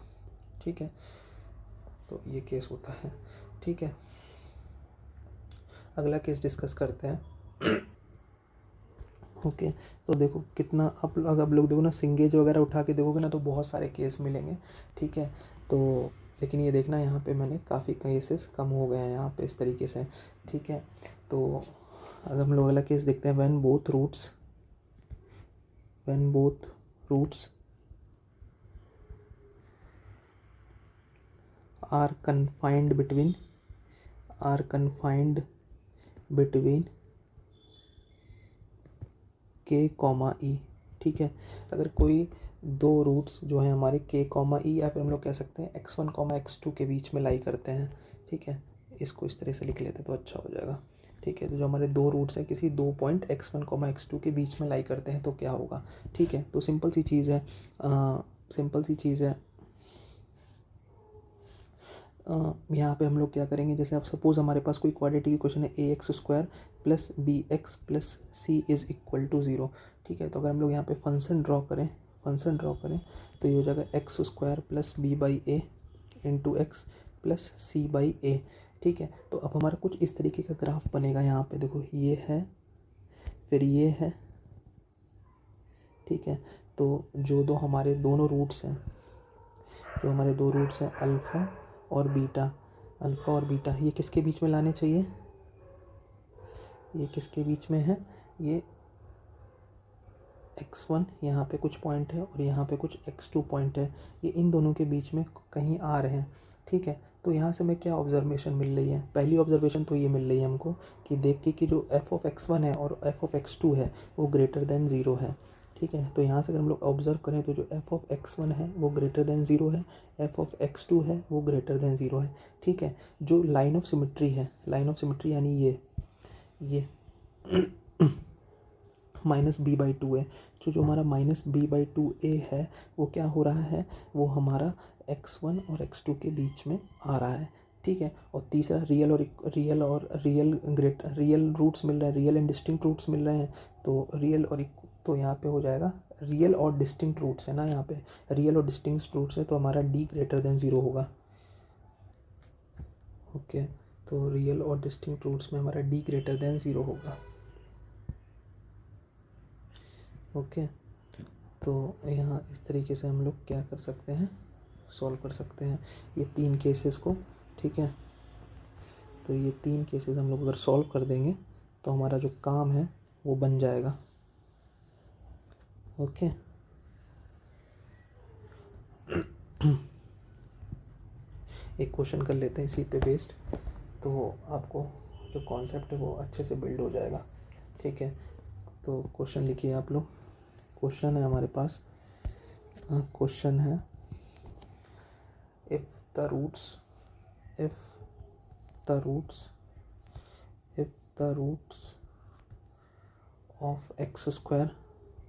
ठीक है। तो ये केस होता है, ठीक है। अगला केस डिस्कस करते हैं। ओके तो देखो कितना अगर आप लोग देखो ना, सिंगेज वगैरह उठा के देखोगे ना तो बहुत सारे केस मिलेंगे, ठीक है। तो लेकिन ये देखना यहाँ पे मैंने काफ़ी केसेस कम हो गए हैं यहाँ पे इस तरीके से, ठीक है। तो अगर हम लोग अगला केस देखते हैं, when both roots are confined between k comma e, ठीक है। अगर कोई दो रूट्स जो हैं हमारे के कॉमा ई, या फिर हम लोग कह सकते हैं x1 कॉमा x2 के बीच में लाई करते हैं, ठीक है। इसको इस तरह से लिख लेते हैं तो अच्छा हो जाएगा, ठीक है। तो जो हमारे दो रूट्स हैं किसी दो पॉइंट x1 कॉमा x2 के बीच में लाई करते हैं तो क्या होगा, ठीक है। तो सिंपल सी चीज़ है, यहाँ पे हम लोग क्या करेंगे, जैसे आप सपोज़ हमारे पास कोई क्वाड्रेटिक इक्वेशन है ax² plus bx plus c is equal to 0, ठीक है। तो अगर हम लोग यहाँ पे फंक्शन ड्रॉ करें तो ये हो जाएगा x² plus b by a into x plus c by a, ठीक है। तो अब हमारा कुछ इस तरीके का ग्राफ बनेगा, यहाँ पे देखो ये है फिर ये है, ठीक है। तो जो दो हमारे दोनों रूट्स हैं, अल्फ़ा और बीटा, ये किसके बीच में लाने चाहिए, ये किसके बीच में है, ये x1 यहाँ पे कुछ पॉइंट है और यहाँ पे कुछ x2 पॉइंट है, ये इन दोनों के बीच में कहीं आ रहे हैं, ठीक है। तो यहाँ से हमें क्या ऑब्जर्वेशन मिल रही है, पहली ऑब्जर्वेशन तो ये मिल रही है हमको कि देख के कि जो f(x1) है और f(x2) है वो ग्रेटर देन 0 है, ठीक है। तो यहाँ से अगर हम लोग ऑब्जर्व करें तो जो f(x1) है वो ग्रेटर देन 0 है, f(x2) है वो ग्रेटर देन 0 है, ठीक है। जो लाइन ऑफ सिमेट्री यानी ये -b/2 है, जो हमारा -b/2a है वो क्या हो रहा है, वो हमारा x1 और x2 के बीच में आ रहा है, ठीक है। और तीसरा रियल रूट्स मिल रहे हैं, रियल एंड डिस्टिंक्ट रूट्स मिल रहे हैं। तो यहाँ पे हो जाएगा रियल और डिस्टिंक्ट रूट्स है ना, यहाँ पे रियल और डिस्टिंक्ट रूट्स है तो हमारा d ग्रेटर देन 0 होगा, ओके। तो रियल और डिस्टिंक्ट रूट्स में हमारा d ग्रेटर देन 0 होगा, ओके। तो यहाँ इस तरीके से हम लोग क्या कर सकते हैं, सॉल्व कर सकते हैं ये तीन केसेस को, ठीक है। तो ये तीन केसेस हम लोग अगर सॉल्व कर देंगे तो हमारा जो काम है वो बन जाएगा, ओके। एक क्वेश्चन कर लेते हैं इसी पे बेस्ड, तो आपको जो कॉन्सेप्ट है वो अच्छे से बिल्ड हो जाएगा, ठीक है। तो क्वेश्चन लिखिए आप लोग, क्वेश्चन है हमारे पास, क्वेश्चन है if the roots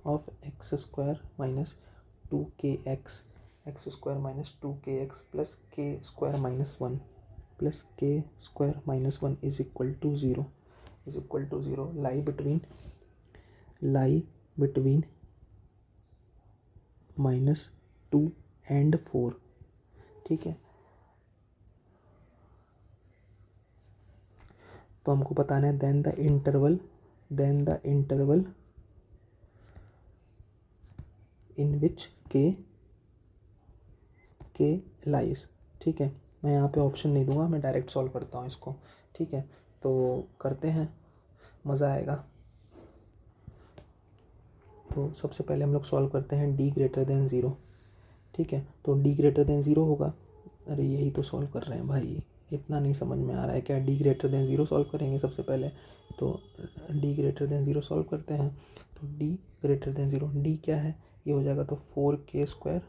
of x² minus 2kx plus k² is equal to 0 lie between -2 and 4, ठीक है। तो हमको बताना है then the interval in which k lies. ठीक है, मैं यहाँ पे ऑप्शन नहीं दूंगा, मैं डायरेक्ट सॉल्व करता हूँ इसको। ठीक है, तो करते हैं, मज़ा आएगा। तो सबसे पहले हम लोग सॉल्व करते हैं d ग्रेटर देन 0। ठीक है, तो d ग्रेटर देन 0 होगा। अरे यही तो सॉल्व कर रहे हैं भाई, इतना नहीं समझ में आ रहा है क्या? d ग्रेटर देन 0 सॉल्व करेंगे सबसे पहले। तो d ग्रेटर देन 0 सॉल्व करते हैं। तो d ग्रेटर देन 0, d क्या है? ये हो जाएगा तो 4k²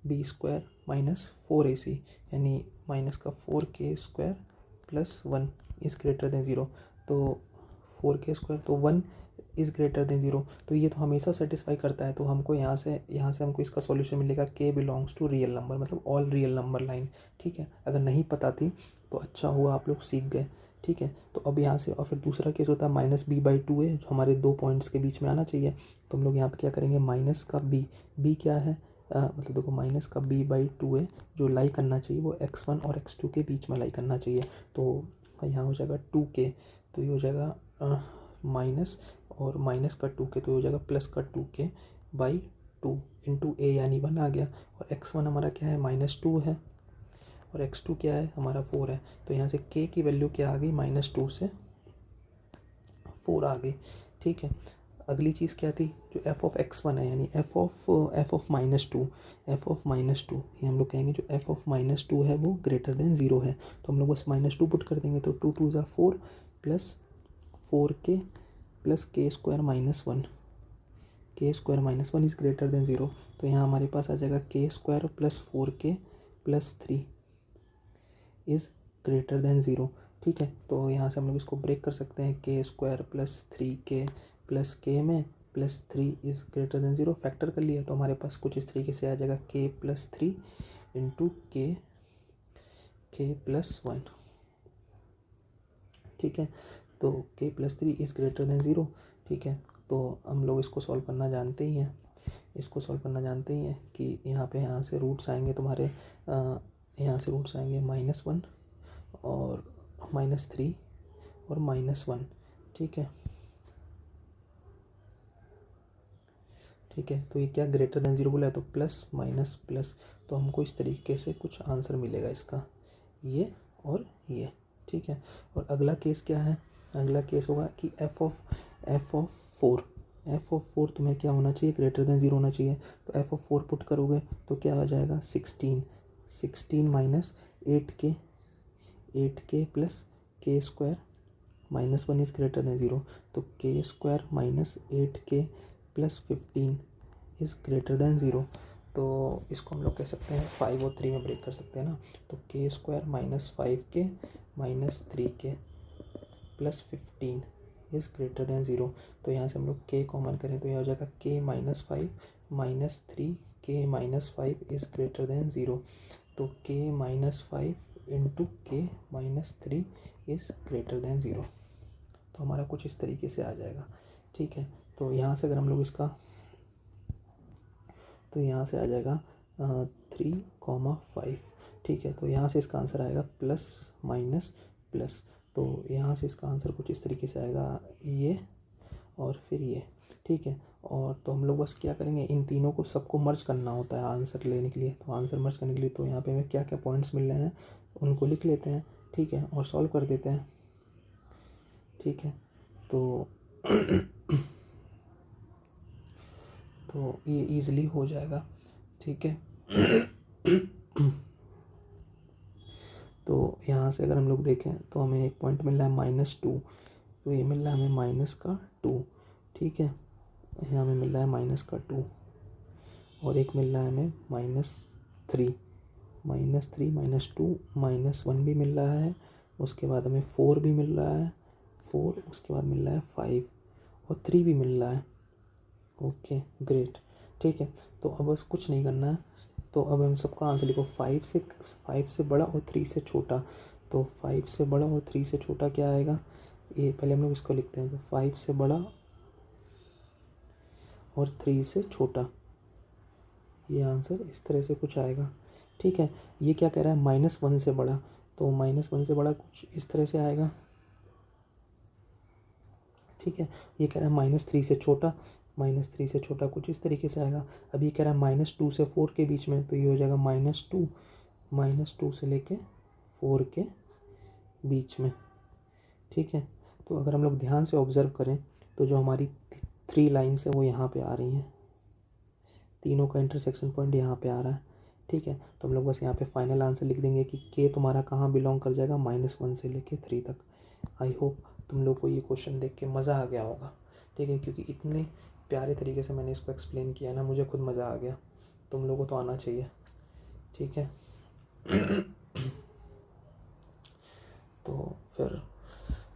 b² माइनस 4ac, यानी माइनस का 4k² plus 1 is greater then 0। तो 4k² तो 1 इज़ ग्रेटर देन 0, तो ये तो हमेशा सेटिस्फाई करता है। तो हमको यहाँ से हमको इसका सॉल्यूशन मिलेगा k belongs to real number, मतलब ऑल रियल नंबर लाइन। ठीक है, अगर नहीं पता थी तो अच्छा हुआ आप लोग सीख गए। ठीक है, तो अब यहाँ से और फिर दूसरा केस होता है -b/2 है, जो हमारे 2 पॉइंट्स के बीच में आना चाहिए। तो हम लोग यहाँ पे क्या करेंगे, माइनस का b क्या है, मतलब देखो माइनस का b/2 है, जो लाई करना चाहिए वो x1 और x2 के बीच में लाई करना चाहिए। तो यहाँ हो जाएगा 2k, तो ये हो जाएगा माइनस और माइनस का 2k, तो ये हो जाएगा प्लस का 2k/2 इंटू a, यानी 1 आ गया। और x1 हमारा क्या है, -2 है, और x2 क्या है हमारा 4 है। तो यहाँ से k की वैल्यू क्या आ गई, -2 से 4 आ गई। ठीक है, अगली चीज़ क्या थी, जो f(x1) है, यानी f ऑफ -2, ये हम लोग कहेंगे जो f ऑफ -2 है वो ग्रेटर देन 0 है। तो हम लोग बस -2 पुट कर देंगे, तो 2 2 ज़ा 4 plus 4k plus k² -1 is greater then 0। तो यहाँ हमारे पास आ जाएगा k² plus 4k plus 3 is greater then 0। ठीक है, तो यहाँ से हम लोग इसको ब्रेक कर सकते हैं, k² plus 3k plus k में plus 3 is greater then 0 factor कर लिया। तो हमारे पास कुछ इस तरीके से आ जाएगा k plus 3 into k plus 1। ठीक है, तो k plus 3 is greater then 0। ठीक है, तो हम लोग इसको सॉल्व करना जानते ही हैं, कि यहाँ से रूट्स आएंगे तुम्हारे, यहाँ से रूट्स आएंगे -1 और -3 और -1। ठीक है, तो ये क्या ग्रेटर देन 0 बोला है, तो प्लस माइनस प्लस, तो हमको इस तरीके से कुछ आंसर मिलेगा इसका, ये और ये। ठीक है, और अगला केस क्या है, अगला केस होगा कि f ऑफ 4 तुम्हें क्या होना चाहिए, ग्रेटर देन 0 होना चाहिए। तो f ऑफ 4 पुट करोगे तो क्या हो जाएगा, 16 minus 8k plus k² -1 is greater then 0। तो k² minus 8k plus 15 is greater then 0। तो इसको हम लोग कह सकते हैं 5 और 3 में ब्रेक कर सकते हैं ना। तो k² minus 5k minus 3k plus 15 is greater then 0। तो यहाँ से हम लोग k कॉमन करें तो यह हो जाएगा k minus 5 minus 3k minus 5 is greater then 0। तो k minus 5 into k minus 3 is greater then 0। तो हमारा कुछ इस तरीके से आ जाएगा। ठीक है, तो यहाँ से अगर हम लोग इसका, तो यहाँ से आ जाएगा 3,5। ठीक है, तो यहाँ से इसका आंसर आएगा प्लस माइनस प्लस। तो यहाँ से इसका आंसर कुछ इस तरीके से आएगा, ये और फिर ये। ठीक है, और तो हम लोग बस क्या करेंगे, इन तीनों को सबको मर्ज करना होता है आंसर लेने के लिए। तो आंसर मर्ज करने के लिए तो यहाँ पे हमें क्या क्या पॉइंट्स मिल रहे हैं उनको लिख लेते हैं। ठीक है, और सॉल्व कर देते हैं। ठीक है, तो तो ये ईज़िली हो जाएगा। ठीक है, तो यहाँ से अगर हम लोग देखें तो हमें एक पॉइंट मिल रहा है -2, तो ये मिल रहा है हमें -2। ठीक है, यहाँ हमें मिल रहा है -2 और एक मिल रहा है हमें -3, -2 -1 भी मिल रहा है। उसके बाद हमें 4 भी मिल रहा है, 4, उसके बाद मिल रहा है 5 और 3 भी मिल रहा है। Okay great. ठीक है, तो अब बस कुछ नहीं करना है। तो अब हम सबका आंसर लिखो, 5 से बड़ा और 3 से छोटा। तो 5 से बड़ा और 3 से छोटा क्या आएगा, ये पहले हम लोग इसको लिखते हैं। तो 5 से बड़ा और 3 से छोटा, ये आंसर इस तरह से कुछ आएगा। ठीक है, ये क्या कह रहा है, -1 से बड़ा, तो -1 से बड़ा कुछ इस तरह से आएगा। ठीक है। ये कह रहा है -3 से छोटा, -3 से छोटा कुछ इस तरीके से आएगा। अब ये कह रहा है -2 से 4 के बीच में, तो ये हो जाएगा -2 से लेके 4 के बीच में, ठीक है। तो अगर हम लोग ध्यान से ऑब्ज़र्व करें तो जो हमारी 3 लाइन्स है वो यहाँ पे आ रही हैं, तीनों का इंटरसेक्शन पॉइंट यहाँ पे आ रहा है, ठीक है। तो हम लोग बस यहाँ पे फाइनल आंसर लिख देंगे कि के तुम्हारा कहाँ बिलोंग कर जाएगा, -1 से लेके 3 तक। आई होप तुम लोग को ये क्वेश्चन देख के मज़ा आ गया होगा, ठीक है, क्योंकि इतने प्यारे तरीके से मैंने इसको एक्सप्लेन किया ना, मुझे खुद मज़ा आ गया। तुम लोगों को तो आना चाहिए, ठीक है। तो फिर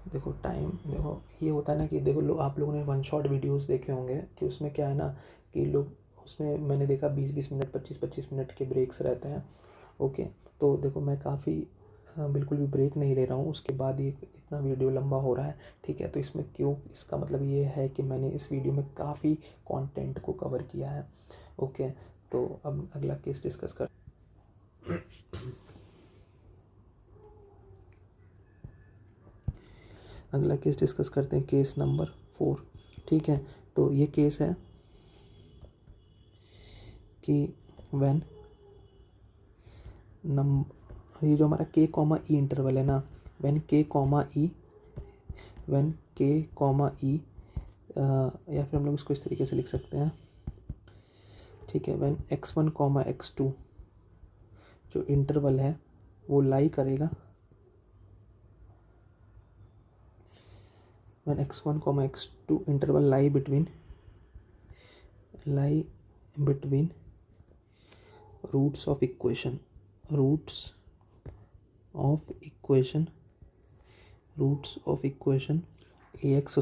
देखो टाइम, देखो ये होता है ना कि देखो आप लोगों ने वन शॉट वीडियोस देखे होंगे कि उसमें क्या है ना कि लोग उसमें मैंने देखा 20-20 मिनट 25-25 मिनट के ब्रेक्स रहते हैं। ओके, तो देखो मैं काफ़ी बिल्कुल भी ब्रेक नहीं ले रहा हूँ, उसके बाद ये इतना वीडियो लंबा हो रहा है, ठीक है। तो इसमें क्यों, इसका मतलब ये है कि मैंने इस वीडियो में काफ़ी कंटेंट को कवर किया है। ओके, तो अब अगला केस डिस्कस कर अगला केस डिस्कस करते हैं, केस नंबर 4, ठीक है। तो ये केस है कि व्हेन ये जो हमारा के कॉमा ई इंटरवल है ना, व्हेन के कॉमा ई या फिर हम लोग इसको इस तरीके से लिख सकते हैं, ठीक है। व्हेन x1 x2 जो इंटरवल है वो लाई करेगा, when x1 x2 interval lie between roots of equation ax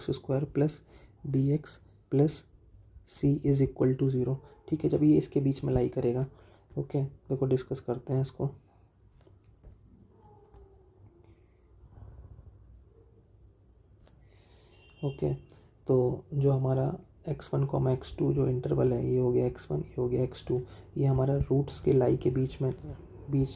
square plus bx plus c is equal to 0, ठीक है। जब ये इसके बीच में लाई करेगा, ओके, देखो डिस्कस करते हैं इसको। ओके, तो जो हमारा x1 x2 जो इंटरवल है, ये हो गया x1, ये हो गया x2, ये हमारा रूट्स के लाई के बीच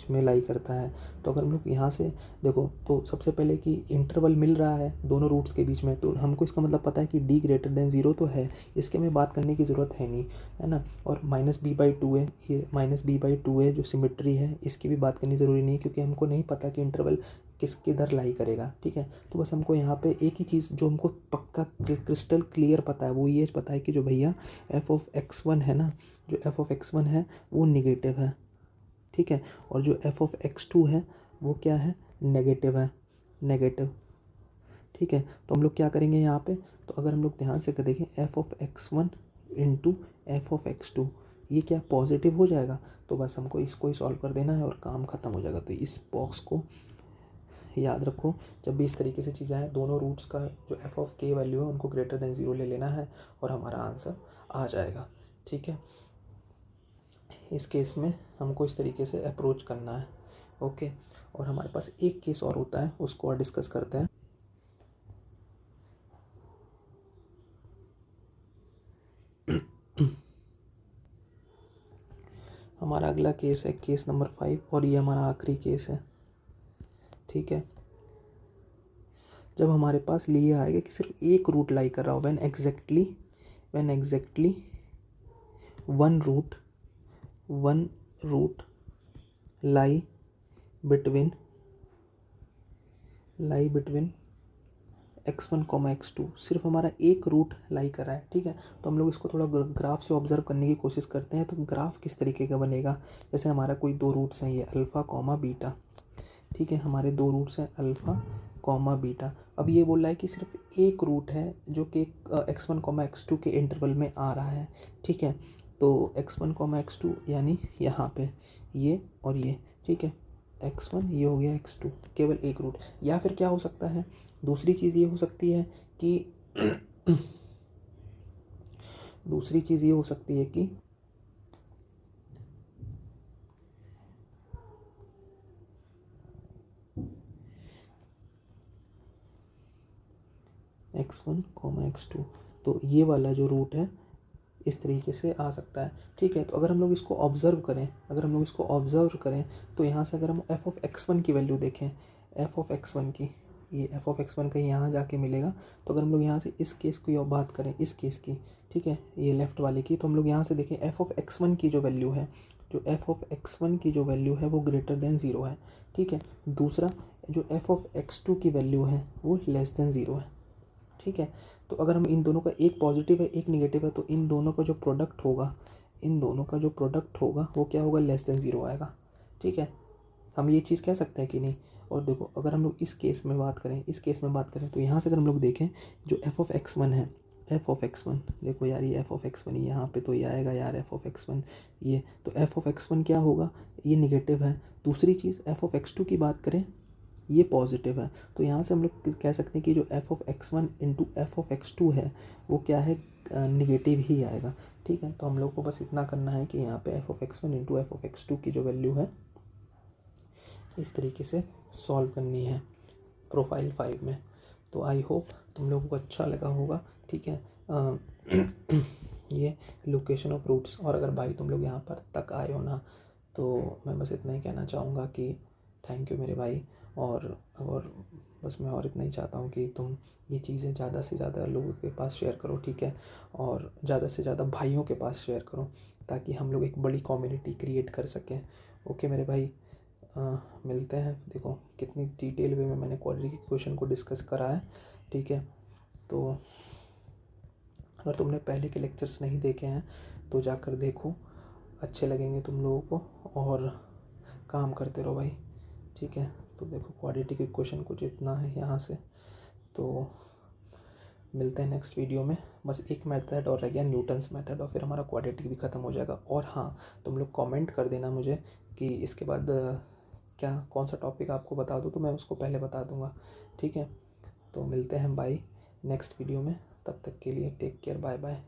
में लाई करता है। तो अगर हम लोग यहाँ से देखो तो सबसे पहले कि इंटरवल मिल रहा है दोनों रूट्स के बीच में, तो हमको इसका मतलब पता है कि d<0 तो है, इसके में बात करने की ज़रूरत है नहीं, है ना। और -b/2 है, ये -b/2 है जो सिमेट्री है, इसकी भी बात करनी ज़रूरी नहीं है, क्योंकि हमको नहीं पता कि इंटरवल किसके इधर लाई करेगा, ठीक है। तो बस हमको यहाँ पे एक ही चीज़ जो हमको पक्का क्रिस्टल क्लियर पता है, वो ये पता है कि जो भैया f(x1) है ना, जो f(x1) है वो निगेटिव है, ठीक है। और जो f(x2) है वो क्या है, नेगेटिव है, ठीक है। तो हम लोग क्या करेंगे यहाँ पे, तो अगर हम लोग ध्यान से देखें f(x1) इंटू f(x2), ये क्या पॉजिटिव हो जाएगा, तो बस हमको इसको ही सॉल्व कर देना है और काम ख़त्म हो जाएगा। तो इस बॉक्स को याद रखो, जब भी इस तरीके से चीज़ें आए, दोनों रूट्स का जो f(k) वैल्यू है उनको >0 ले लेना है और हमारा आंसर आ जाएगा, ठीक है। इस केस में हमको इस तरीके से अप्रोच करना है, ओके। और हमारे पास एक केस और होता है, उसको और डिस्कस करते हैं। हमारा अगला केस है केस नंबर 5, और ये हमारा आखिरी केस है, ठीक है। जब हमारे पास लिए आएगा कि सिर्फ एक रूट लाई कर रहा हो, when exactly one root lie between x1 x2, सिर्फ हमारा एक रूट लाई कर रहा है, ठीक है। तो हम लोग इसको थोड़ा ग्राफ से ऑब्जर्व करने की कोशिश करते हैं। तो ग्राफ किस तरीके का बनेगा, जैसे हमारा कोई दो रूट्स हैं, ये अल्फ़ा कॉमा बीटा, ठीक है। हमारे दो रूट्स हैं अल्फ़ा कॉमा बीटा। अब ये बोल रहा है कि सिर्फ एक रूट है जो कि x1 x2 के इंटरवल में आ रहा है, ठीक है। तो x1 x2 यानी यहाँ पे ये और ये, ठीक है। x1 ये हो गया x2, केवल एक रूट। या फिर क्या हो सकता है, दूसरी चीज़ ये हो सकती है कि x1 x2, तो ये वाला जो रूट है इस तरीके से आ सकता है, ठीक है। तो अगर हम लोग इसको ऑब्ज़र्व करें तो यहाँ से अगर हम f(x1) की वैल्यू देखें, f(x1) की ये एफ ऑफ एक्स वन कहीं यहाँ जाके मिलेगा। तो अगर हम लोग यहाँ से इस केस की बात करें, इस केस की, ठीक है, ये लेफ़्ट वाले की, तो हम लोग यहाँ से देखें एफ ऑफ एक्स वन की जो वैल्यू है, जो एफ ऑफ एक्स वन की जो वैल्यू है वो ग्रेटर देन ज़ीरो है, ठीक है। दूसरा जो एफ ऑफ एक्स टू की वैल्यू है वो लेस देन ज़ीरो है, ठीक है। तो अगर हम इन दोनों का, एक पॉजिटिव है एक निगेटिव है, तो इन दोनों का जो प्रोडक्ट होगा, इन दोनों का जो प्रोडक्ट होगा वो क्या होगा, लेस देन ज़ीरो आएगा, ठीक है। हम ये चीज़ कह सकते हैं कि नहीं। और देखो अगर हम लोग इस केस में बात करें, इस केस में बात करें, तो यहाँ से अगर हम लोग देखें जो एफ ऑफ एक्स वन है, एफ ऑफ एक्स वन, देखो यार ये एफ ऑफ एक्स वन यहाँ पे तो ये आएगा यार एफ ऑफ एक्स वन, ये तो एफ ऑफ एक्स वन क्या होगा, ये निगेटिव है। दूसरी चीज़ एफ ऑफ एक्स टू की बात करें, ये पॉजिटिव है। तो यहाँ से हम लोग कह सकते हैं कि जो f of x one into f of x two है वो क्या है, निगेटिव ही आएगा, ठीक है। तो हम लोग को बस इतना करना है कि यहाँ पे f of x one into f of x two की जो वैल्यू है इस तरीके से सॉल्व करनी है प्रोफाइल 5 में। तो आई होप तुम लोगों को अच्छा लगा होगा, ठीक है। ये लोकेशन ऑफ रूट्स। और अगर भाई तुम लोग यहाँ पर तक आए हो ना, तो मैं बस इतना ही कहना चाहूँगा कि थैंक यू मेरे भाई। और बस मैं और इतना ही चाहता हूँ कि तुम ये चीज़ें ज़्यादा से ज़्यादा लोगों के पास शेयर करो, ठीक है। और ज़्यादा से ज़्यादा भाइयों के पास शेयर करो ताकि हम लोग एक बड़ी कम्युनिटी क्रिएट कर सकें। ओके मेरे भाई, मिलते हैं। देखो कितनी डिटेल वे में मैंने क्वाड्रेटिक इक्वेशन को डिस्कस करा है, ठीक है। तो अगर तुमने पहले के लेक्चर्स नहीं देखे हैं तो जाकर देखो, अच्छे लगेंगे तुम लोगों को। और काम करते रहो भाई, ठीक है। तो देखो क्वाड्रेटिक इक्वेशन कुछ इतना है यहाँ से। तो मिलते हैं नेक्स्ट वीडियो में। बस एक मेथड और रह गया, न्यूटन्स मेथड, और फिर हमारा क्वाड्रेटिक भी ख़त्म हो जाएगा। और हाँ, तुम लोग कमेंट कर देना मुझे कि इसके बाद क्या कौन सा टॉपिक आपको बता दूँ, तो मैं उसको पहले बता दूँगा, ठीक है। तो मिलते हैं बाय नेक्स्ट वीडियो में, तब तक के लिए टेक केयर, बाय बाय।